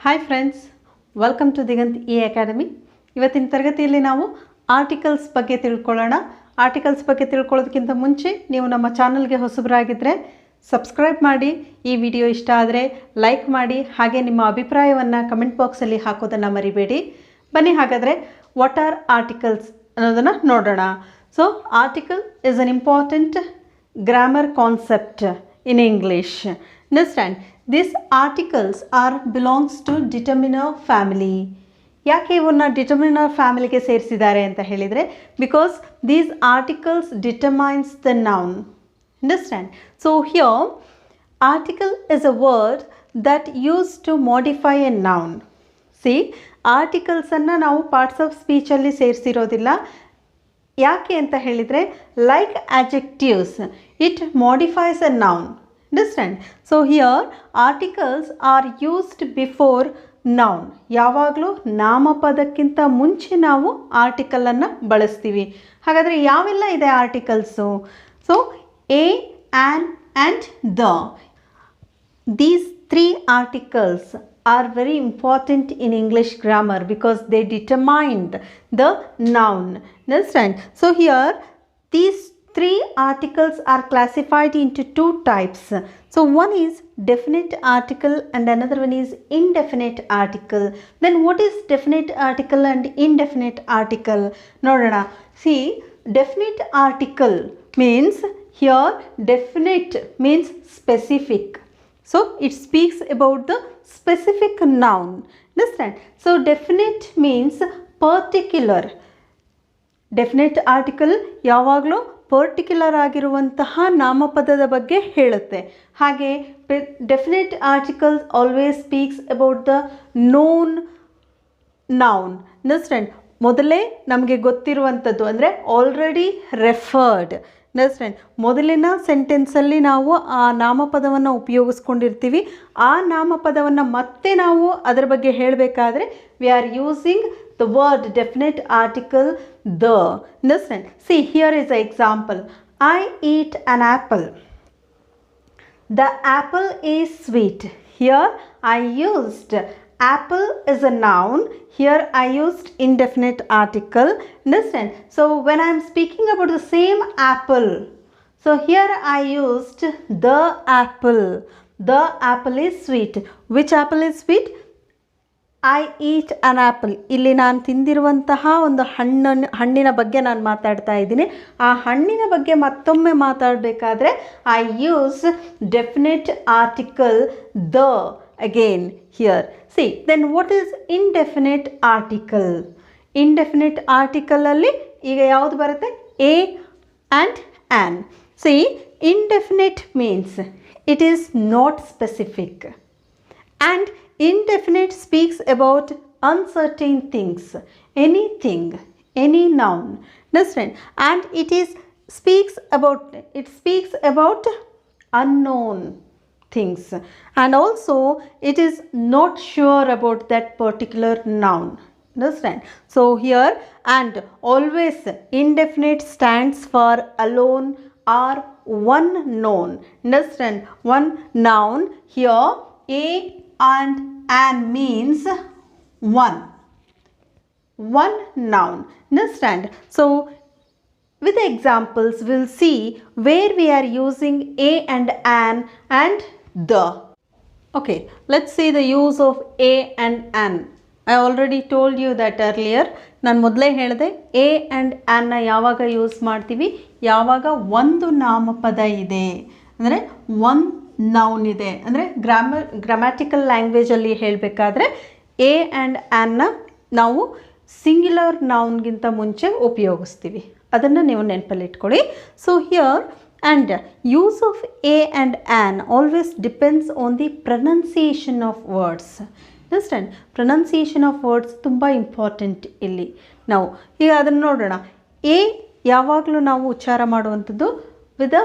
Hi friends, welcome to Diganth academy. ಇವತ್ತಿನ ತರಗತಿಯಲ್ಲಿ ನಾವು ಆರ್ಟಿಕಲ್ಸ್ ಬಗ್ಗೆ ತಿಳ್ಕೊಳ್ಳೋಣ. ಆರ್ಟಿಕಲ್ಸ್ ಬಗ್ಗೆ ತಿಳ್ಕೊಳ್ಳೋದಕ್ಕಿಂತ ಮುಂಚೆ ನೀವು ನಮ್ಮ ಚಾನಲ್ಗೆ ಹೊಸಬರಾಗಿದ್ದರೆ ಸಬ್ಸ್ಕ್ರೈಬ್ ಮಾಡಿ, ಈ ವಿಡಿಯೋ ಇಷ್ಟ ಆದರೆ ಲೈಕ್ ಮಾಡಿ, ಹಾಗೆ ನಿಮ್ಮ ಅಭಿಪ್ರಾಯವನ್ನು ಕಮೆಂಟ್ ಬಾಕ್ಸಲ್ಲಿ ಹಾಕೋದನ್ನು ಮರಿಬೇಡಿ. ಬನ್ನಿ ಹಾಗಾದರೆ ವಾಟ್ ಆರ್ ಆರ್ಟಿಕಲ್ಸ್ ಅನ್ನೋದನ್ನು ನೋಡೋಣ. So article is an important grammar concept in English. Understand? These articles are belongs to determiner family. ಯಾಕೆ ಇವನ್ನ ಡಿಟರ್ಮಿನರ್ ಫ್ಯಾಮಿಲಿಗೆ ಸೇರಿಸಿದ್ದಾರೆ ಅಂತ ಹೇಳಿದರೆ, because these articles determines the noun. Understand? So here article is a word that use to modify a noun. See, ಆರ್ಟಿಕಲ್ಸನ್ನು ನಾವು parts of ಸ್ಪೀಚಲ್ಲಿ ಸೇರಿಸಿರೋದಿಲ್ಲ. ಯಾಕೆ ಅಂತ ಹೇಳಿದರೆ, like adjectives it modifies a noun. Understand? So here articles are used before noun. ಯಾವಾಗಲೂ ನಾಮಪದಕ್ಕಿಂತ ಮುಂಚೆ ನಾವು ಆರ್ಟಿಕಲನ್ನು ಬಳಸ್ತೀವಿ. ಹಾಗಾದರೆ ಯಾವೆಲ್ಲ ಇದೆ articles? So a, an and the. These three articles are very important in English grammar because they determined the noun. Understand? So here these three articles are classified into two types. So one is definite article and another one is indefinite article. Then what is definite article and indefinite article? Nodana. See, definite article means, here definite means specific. So it speaks about the specific noun. Understand? So definite means particular. Definite article ಯಾವಾಗಲೂ particular ಆಗಿರುವಂತಹ ನಾಮಪದದ ಬಗ್ಗೆ ಹೇಳುತ್ತೆ. ಹಾಗೆ definite articles always speaks about the non noun. Understand? ಮೊದಲೇ ನಮಗೆ ಗೊತ್ತಿರುವಂಥದ್ದು ಅಂದರೆ already referred. Understand? ಮೊದಲಿನ ಸೆಂಟೆನ್ಸಲ್ಲಿ ನಾವು ಆ ನಾಮಪದವನ್ನು ಉಪಯೋಗಿಸ್ಕೊಂಡಿರ್ತೀವಿ. ಆ ನಾಮಪದವನ್ನು ಮತ್ತೆ ನಾವು ಅದರ ಬಗ್ಗೆ ಹೇಳಬೇಕಾದ್ರೆ V are using the word definite article the. Understand? See, here is an example. I eat an apple. The apple is sweet. Here I used apple is a noun. Here I used indefinite article. Understand? So when I am speaking about the same apple, so here I used the apple. The apple is sweet. Which apple is sweet? I eat an apple. ಇಲ್ಲಿ ನಾನು ತಿಂದಿರುವಂತಹ ಒಂದು ಹಣ್ಣಿನ ಬಗ್ಗೆ ನಾನು ಮಾತಾಡ್ತಾ ಇದ್ದೀನಿ. ಆ ಹಣ್ಣಿನ ಬಗ್ಗೆ ಮತ್ತೊಮ್ಮೆ ಮಾತಾಡಬೇಕಾದ್ರೆ I use definite article the again here. See, then what is indefinite article? Indefinite ಆರ್ಟಿಕಲಲ್ಲಿ ಈಗ ಯಾವುದು ಬರುತ್ತೆ? A and an. See, indefinite means it is not specific, and indefinite speaks about uncertain things, anything, any noun. Understand? And it speaks about unknown things, and also it is not sure about that particular noun. Understand? So here, and always indefinite stands for alone or one noun. Understand? One noun. Here a and an means one noun. Understand? So with the examples we'll see where we are using a and an and the. Okay, let's see the use of a and an. I already told you that earlier. ನಾನು ಮೊದಲೇ ಹೇಳಿದೆ A and ಆ್ಯನ್ನ ಯಾವಾಗ use ಮಾಡ್ತೀವಿ? ಯಾವಾಗ ಒಂದು ನಾಮಪದ ಇದೆ ಅಂದರೆ ಒಂದು ನೌನ್ ಇದೆ ಅಂದರೆ ಗ್ರಾಮ್ಯಾಟಿಕಲ್ ಲ್ಯಾಂಗ್ವೇಜಲ್ಲಿ ಹೇಳಬೇಕಾದ್ರೆ ಎ ಆ್ಯಂಡ್ ಆ್ಯನ್ನ ನಾವು ಸಿಂಗ್ಯುಲರ್ ನೌನ್ಗಿಂತ ಮುಂಚೆ ಉಪಯೋಗಿಸ್ತೀವಿ. ಅದನ್ನು ನೀವು ನೆನಪಲ್ಲಿಟ್ಕೊಳ್ಳಿ. So here and use of a and an always depends on the pronunciation of words. Understand? Pronunciation of words ತುಂಬ ಇಂಪಾರ್ಟೆಂಟ್ ಇಲ್ಲಿ. ನಾವು ಈಗ ಅದನ್ನು ನೋಡೋಣ. ಎ ಯಾವಾಗಲೂ ನಾವು ಉಚ್ಚಾರ ಮಾಡುವಂಥದ್ದು with the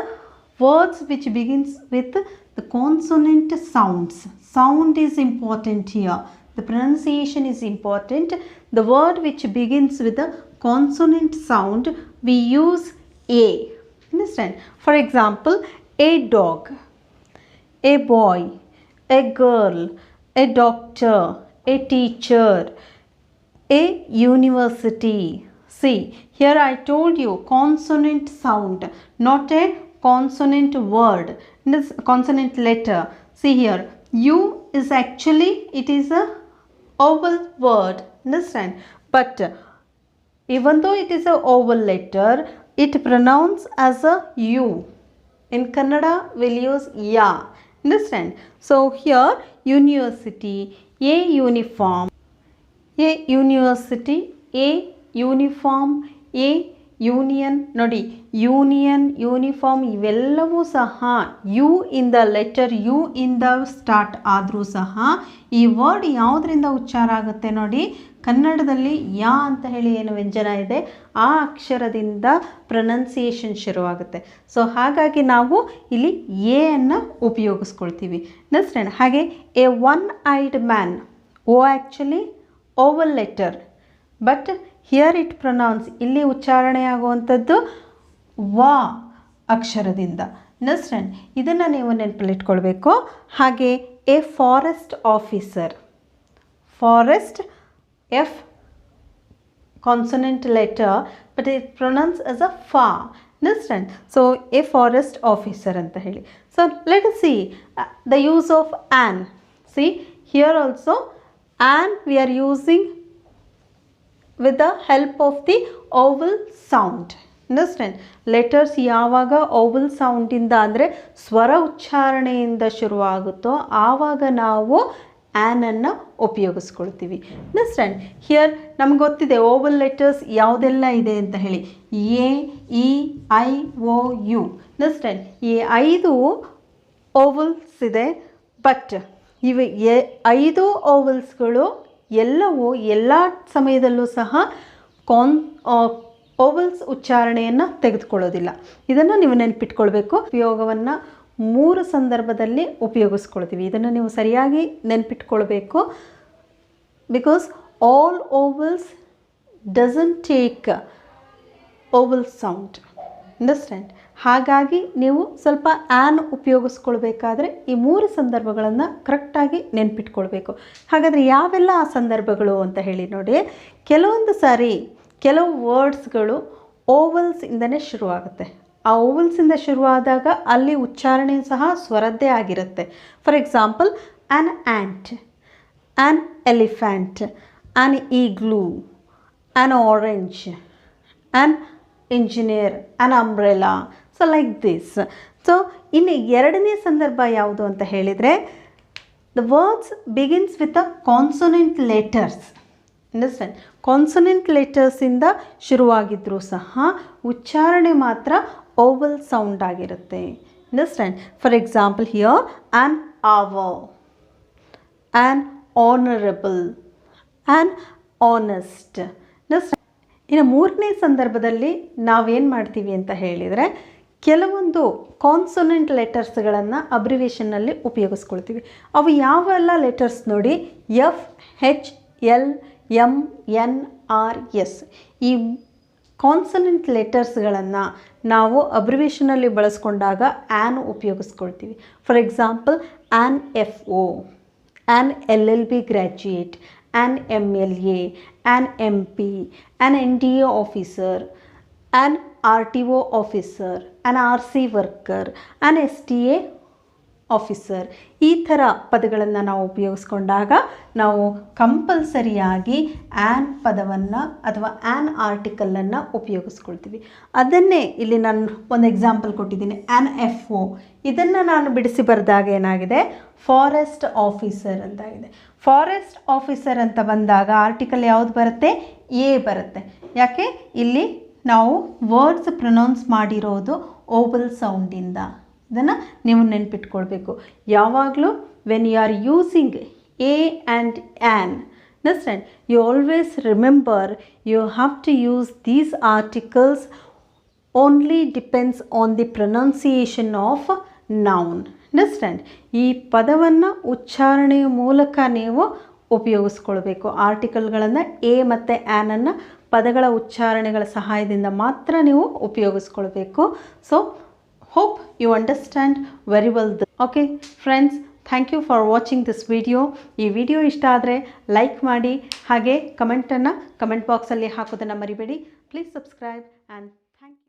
words which begins with the consonant sounds. Sound is important here. The pronunciation is important. The word which begins with the consonant sound, we use a. Understand? For example, a dog, a boy, a girl, a doctor, a teacher, a university. See, here I told you consonant sound, not a consonant word, this consonant letter. See here, U is actually, it is a vowel word, understand? But even though it is a vowel letter, it pronounced as a U. In Kannada, we'll use ya, understand? So here, university, a uniform, a university, a uniform, a union. ನೋಡಿ, union, uniform ಇವೆಲ್ಲವೂ ಸಹ you ಇಂದ letter you ಇಂದ start ಆದರೂ ಸಹ ಈ word ಯಾವುದರಿಂದ ಉಚ್ಚಾರ ಆಗುತ್ತೆ ನೋಡಿ, ಕನ್ನಡದಲ್ಲಿ ಯಾ ಅಂತ ಹೇಳಿ ಏನು ವ್ಯಂಜನ ಇದೆ ಆ ಅಕ್ಷರದಿಂದ ಪ್ರೊನೌನ್ಸಿಯೇಷನ್ ಶುರುವಾಗುತ್ತೆ. ಸೊ ಹಾಗಾಗಿ ನಾವು ಇಲ್ಲಿ ಎ ಅನ್ನು ಉಪಯೋಗಿಸ್ಕೊಳ್ತೀವಿ. ನೆಕ್ಸ್ಟ್ ಹಾಗೆ a one eyed man, O actually vowel letter, but here it pronounce, ಇಲ್ಲಿ ಉಚ್ಚಾರಣೆ ಆಗುವಂಥದ್ದು ವಾ ಅಕ್ಷರದಿಂದ. ನೆಕ್ಸ್ಟ್ ಇದನ್ನು ನೀವು ನೆನಪಲ್ಲಿಟ್ಕೊಳ್ಬೇಕು. ಹಾಗೆ a forest officer, forest F consonant letter but it pronounce as a ಫಾ. Understand? So a forest officer ಅಂತ ಹೇಳಿ. So let us see the use of an. See here also an we are using with the help of the vowel sound. Understand? Letters ಯಾವಾಗ vowel sound ಇಂದ ಅಂದರೆ ಸ್ವರ ಉಚ್ಚಾರಣೆಯಿಂದ ಶುರುವಾಗುತ್ತೋ ಆವಾಗ ನಾವು ಆ್ಯನನ್ನು ಉಪಯೋಗಿಸ್ಕೊಳ್ತೀವಿ. Understand? Here ನಮ್ಗೆ ಗೊತ್ತಿದೆ vowel letters ಯಾವುದೆಲ್ಲ ಇದೆ ಅಂತ ಹೇಳಿ, A E I O U. Understand? ಈ 5 vowels ಇದೆ, ಬಟ್ ಇವು 5 vowelsಗಳು ಎಲ್ಲವೂ ಎಲ್ಲ ಸಮಯದಲ್ಲೂ ಸಹ ವೋವಲ್ಸ್ ಉಚ್ಚಾರಣೆಯನ್ನು ತೆಗೆದುಕೊಳ್ಳೋದಿಲ್ಲ. ಇದನ್ನು ನೀವು ನೆನಪಿಟ್ಕೊಳ್ಬೇಕು. ಉಪಯೋಗವನ್ನು 3 ಸಂದರ್ಭದಲ್ಲಿ ಉಪಯೋಗಿಸ್ಕೊಳ್ತೀವಿ. ಇದನ್ನು ನೀವು ಸರಿಯಾಗಿ ನೆನಪಿಟ್ಕೊಳ್ಬೇಕು. Because all vowels doesn't take vowel sound. Understand? ಹಾಗಾಗಿ ನೀವು ಸ್ವಲ್ಪ ಆ್ಯನ್ ಉಪಯೋಗಿಸ್ಕೊಳ್ಬೇಕಾದ್ರೆ ಈ 3 ಸಂದರ್ಭಗಳನ್ನು ಕರೆಕ್ಟಾಗಿ ನೆನಪಿಟ್ಕೊಳ್ಬೇಕು. ಹಾಗಾದರೆ ಯಾವೆಲ್ಲ ಆ ಸಂದರ್ಭಗಳು ಅಂತ ಹೇಳಿ ನೋಡಿ. ಕೆಲವೊಂದು ಸಾರಿ ಕೆಲವು ವರ್ಡ್ಸ್ಗಳು ಓವಲ್ಸಿಂದನೇ ಶುರುವಾಗುತ್ತೆ. ಆ ಓವಲ್ಸಿಂದ ಶುರುವಾದಾಗ ಅಲ್ಲಿ ಉಚ್ಚಾರಣೆ ಸಹ ಸ್ವರದ್ದೇ ಆಗಿರುತ್ತೆ. For example an ant, an elephant, an eagle, an orange, an engineer, an umbrella. So like this. So ಇನ್ನು ಎರಡನೇ ಸಂದರ್ಭ ಯಾವುದು ಅಂತ ಹೇಳಿದರೆ, the words begins with a consonant letters. Understand? Consonant ಲೆಟರ್ಸಿಂದ ಶುರುವಾಗಿದ್ದರೂ ಸಹ ಉಚ್ಚಾರಣೆ ಮಾತ್ರ ಓವಲ್ ಸೌಂಡ್ ಆಗಿರುತ್ತೆ. Understand? For example here an hour, an honourable, an honest. ಇನ್ನು 3ನೇ ಸಂದರ್ಭದಲ್ಲಿ ನಾವೇನು ಮಾಡ್ತೀವಿ ಅಂತ ಹೇಳಿದರೆ, ಕೆಲವೊಂದು ಕಾನ್ಸೊನೆಂಟ್ ಲೆಟರ್ಸ್ಗಳನ್ನು ಅಬ್ರಿವೇಷನ್ನಲ್ಲಿ ಉಪಯೋಗಿಸ್ಕೊಳ್ತೀವಿ. ಅವು ಯಾವೆಲ್ಲ ಲೆಟರ್ಸ್ ನೋಡಿ, F, H, L, M, N, R, S. ಈ ಕಾನ್ಸೊನೆಂಟ್ ಲೆಟರ್ಸ್ಗಳನ್ನು ನಾವು ಅಬ್ರಿವೇಷನಲ್ಲಿ ಬಳಸ್ಕೊಂಡಾಗ ಆ್ಯನ್ ಉಪಯೋಗಿಸ್ಕೊಳ್ತೀವಿ. For example an F O, an L L B graduate, an M L A, an M P, an N D A officer, an R T O officer, an R C worker, an S T A officer. ಈ ಥರ ಪದಗಳನ್ನು ನಾವು ಉಪಯೋಗಿಸ್ಕೊಂಡಾಗ ನಾವು ಕಂಪಲ್ಸರಿಯಾಗಿ an ಪದವನ್ನು ಅಥವಾ an ಆರ್ಟಿಕಲನ್ನು ಉಪಯೋಗಿಸ್ಕೊಳ್ತೀವಿ. ಅದನ್ನೇ ಇಲ್ಲಿ ನಾನು ಒಂದು ಎಕ್ಸಾಂಪಲ್ ಕೊಟ್ಟಿದ್ದೀನಿ, ಆ್ಯನ್ ಎಫ್ ಒ. ಇದನ್ನು ನಾನು ಬಿಡಿಸಿ ಬರೆದಾಗ ಏನಾಗಿದೆ, ಫಾರೆಸ್ಟ್ ಆಫೀಸರ್ ಅಂತಾಗಿದೆ. ಫಾರೆಸ್ಟ್ ಆಫೀಸರ್ ಅಂತ ಬಂದಾಗ ಆರ್ಟಿಕಲ್ ಯಾವುದು ಬರುತ್ತೆ, ಎ ಬರುತ್ತೆ. ಯಾಕೆ, ಇಲ್ಲಿ ನಾವು ವರ್ಡ್ಸ್ ಪ್ರೊನೌನ್ಸ್ ಮಾಡಿರೋದು ಓವಲ್ ಸೌಂಡಿಂದ. ಇದನ್ನು ನೀವು ನೆನಪಿಟ್ಕೊಳ್ಬೇಕು. ಯಾವಾಗಲೂ when you are using a and an, understand, you always remember you have to use these articles only depends on the pronunciation of noun. Understand? ಈ ಪದವನ್ನು ಉಚ್ಚಾರಣೆಯ ಮೂಲಕ ನೀವು ಉಪಯೋಗಿಸ್ಕೊಳ್ಬೇಕು. ಆರ್ಟಿಕಲ್ಗಳನ್ನು ಎ ಮತ್ತು ಆ್ಯನನ್ನು ಪದಗಳ ಉಚ್ಚಾರಣೆಗಳ ಸಹಾಯದಿಂದ ಮಾತ್ರ ನೀವು ಉಪಯೋಗಿಸ್ಕೊಳ್ಬೇಕು. So hope you understand very well. Okay friends, thank you for watching this video. ಈ ವಿಡಿಯೋ ಇಷ್ಟ ಆದರೆ ಲೈಕ್ ಮಾಡಿ, ಹಾಗೆ ಕಮೆಂಟ್ ಬಾಕ್ಸಲ್ಲಿ ಹಾಕೋದನ್ನು ಮರಿಬೇಡಿ. Please subscribe and thank you.